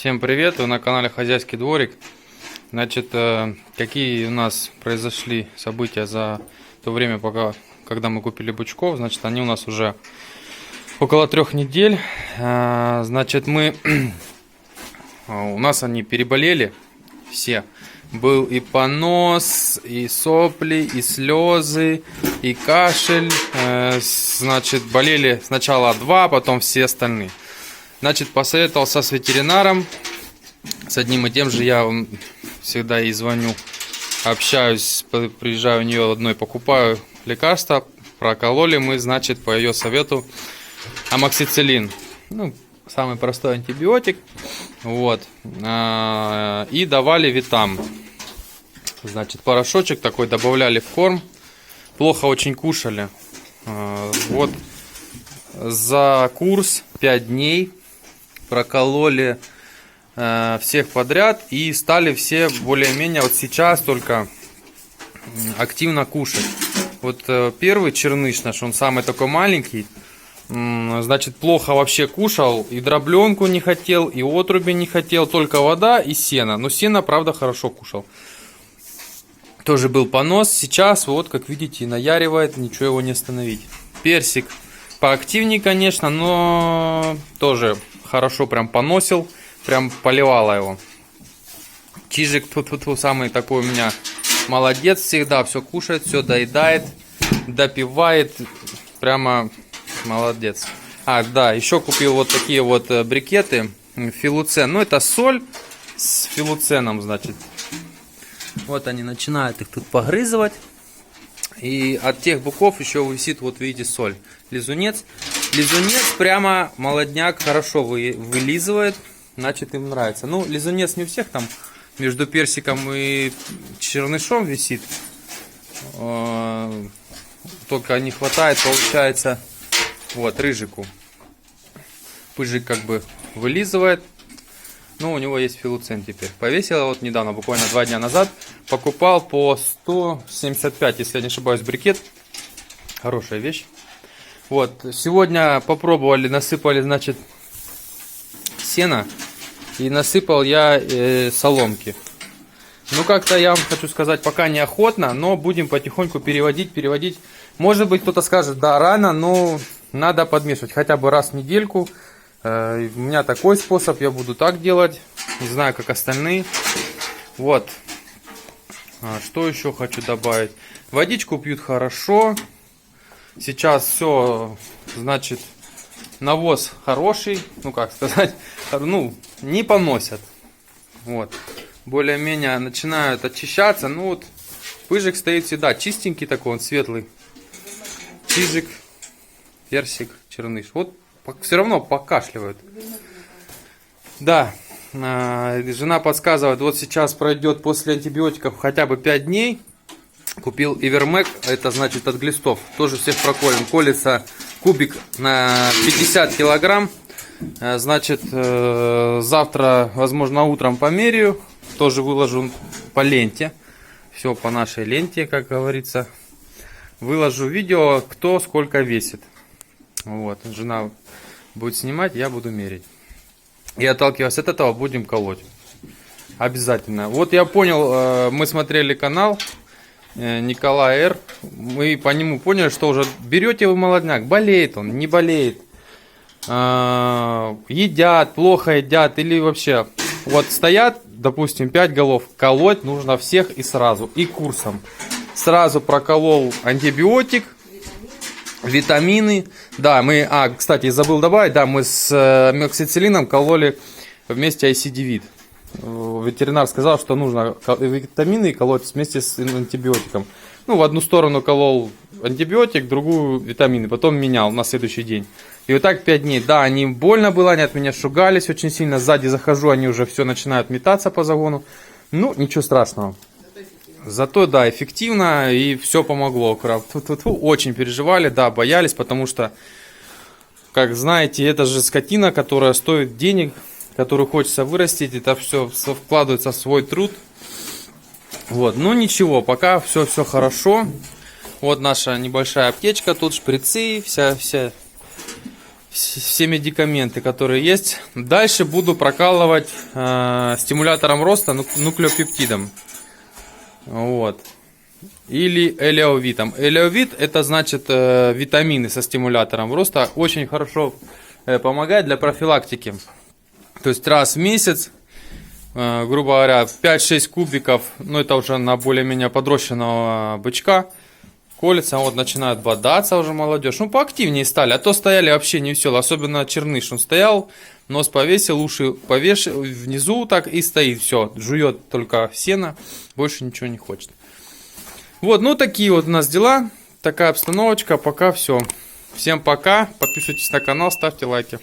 Всем привет, вы на канале Хозяйский дворик. Значит, какие у нас произошли события за то время, когда мы купили бычков. Значит, они у нас уже около 3 недель. Значит, у нас они переболели все. Был и понос, и сопли, и слезы, и кашель. Значит, болели сначала 2, потом все остальные. Значит, посоветовался с ветеринаром. С одним и тем же я всегда ей звоню, общаюсь, приезжаю у нее одной, покупаю лекарства. Прокололи мы, значит, по ее совету амоксициллин. Ну, самый простой антибиотик. Вот. И давали витам. Значит, порошочек такой добавляли в корм. Плохо очень кушали. Вот. За курс 5 дней прокололи всех подряд и стали все более-менее вот сейчас только активно кушать. Вот первый черныш наш, он самый такой маленький, значит, плохо вообще кушал, и дробленку не хотел, и отруби не хотел, только вода и сено. Но сено, правда, хорошо кушал. Тоже был понос. Сейчас, вот, как видите, наяривает, ничего его не остановить. Персик поактивнее, конечно, но тоже хорошо прям поносил, прям поливала его. Чижик самый такой у меня молодец, всегда все кушает, все доедает, допивает, прямо молодец. Да, еще купил вот такие вот брикеты, филуцен, ну это соль с филуценом, значит. Вот они начинают их тут погрызывать. И от тех буков еще висит, вот видите, соль. Лизунец. Лизунец прямо молодняк хорошо вылизывает. Значит, им нравится. Ну, лизунец не у всех там между персиком и чернышом висит. Только не хватает, получается, вот, рыжику. Пыжик как бы вылизывает. Ну, у него есть филуцен теперь. Повесила вот недавно, буквально 2 дня назад. Покупал по 175, если я не ошибаюсь, брикет. Хорошая вещь. Вот, сегодня попробовали, насыпали, значит, сено. И насыпал я соломки. Ну, как-то я вам хочу сказать, пока неохотно, но будем потихоньку переводить. Может быть, кто-то скажет, да, рано, но надо подмешивать хотя бы раз в недельку. У меня такой способ, я буду так делать. Не знаю, как остальные. Вот. Что еще хочу добавить? Водичку пьют хорошо. Сейчас все, значит, навоз хороший. Ну, как сказать, ну, не поносят. Вот. Более-менее начинают очищаться. Ну, вот, пыжик стоит всегда чистенький такой, он светлый. Чижик, персик, черныш. Вот. Все равно покашливают. Да, жена подсказывает, вот сейчас пройдет после антибиотиков хотя бы 5 дней. Купил Ивермек, это значит от глистов. Тоже всех проколем. Колется кубик на 50 килограмм. Значит, завтра, возможно, утром померяю. Тоже выложу по ленте. Все по нашей ленте, как говорится. Выложу видео, кто сколько весит. Вот, жена будет снимать, я буду мерить. И отталкиваясь от этого, будем колоть. Обязательно. Вот я понял, мы смотрели канал Николай Р. Мы по нему поняли, что уже берете вы молодняк, болеет он, не болеет. Едят, плохо едят или вообще. Вот стоят, допустим, 5 голов, колоть нужно всех и сразу, и курсом. Сразу проколол антибиотик. Витамины. Да, мы... кстати, забыл добавить. Да, мы с амоксициллином кололи вместе ICD-вид. Ветеринар сказал, что нужно витамины колоть вместе с антибиотиком. Ну, в одну сторону колол антибиотик, другую витамины. Потом менял на следующий день. И вот так 5 дней. Да, они больно было, они от меня шугались очень сильно. Сзади захожу, они уже все начинают метаться по загону. Ну, ничего страшного. Зато, да, эффективно, и все помогло. Очень переживали, да, боялись, потому что, как знаете, это же скотина, которая стоит денег, которую хочется вырастить, это все вкладывается в свой труд. Вот, ну ничего, пока все хорошо. Вот наша небольшая аптечка, тут шприцы, вся все медикаменты, которые есть. Дальше буду прокалывать стимулятором роста нуклеопептидом. Вот. Или элеовитом. Элеовит это значит витамины со стимулятором роста. Очень хорошо помогает для профилактики. То есть раз в месяц, грубо говоря, 5-6 кубиков, ну это уже на более-менее подрощенного бычка, колется, вот начинает бодаться уже молодежь. Ну поактивнее стали, а то стояли вообще не весело. Особенно Черныш, он стоял, нос повесил, уши повешил внизу так и стоит, все, жует только сено, больше ничего не хочет. Вот, ну такие вот у нас дела, такая обстановочка, пока все. Всем пока, подписывайтесь на канал, ставьте лайки.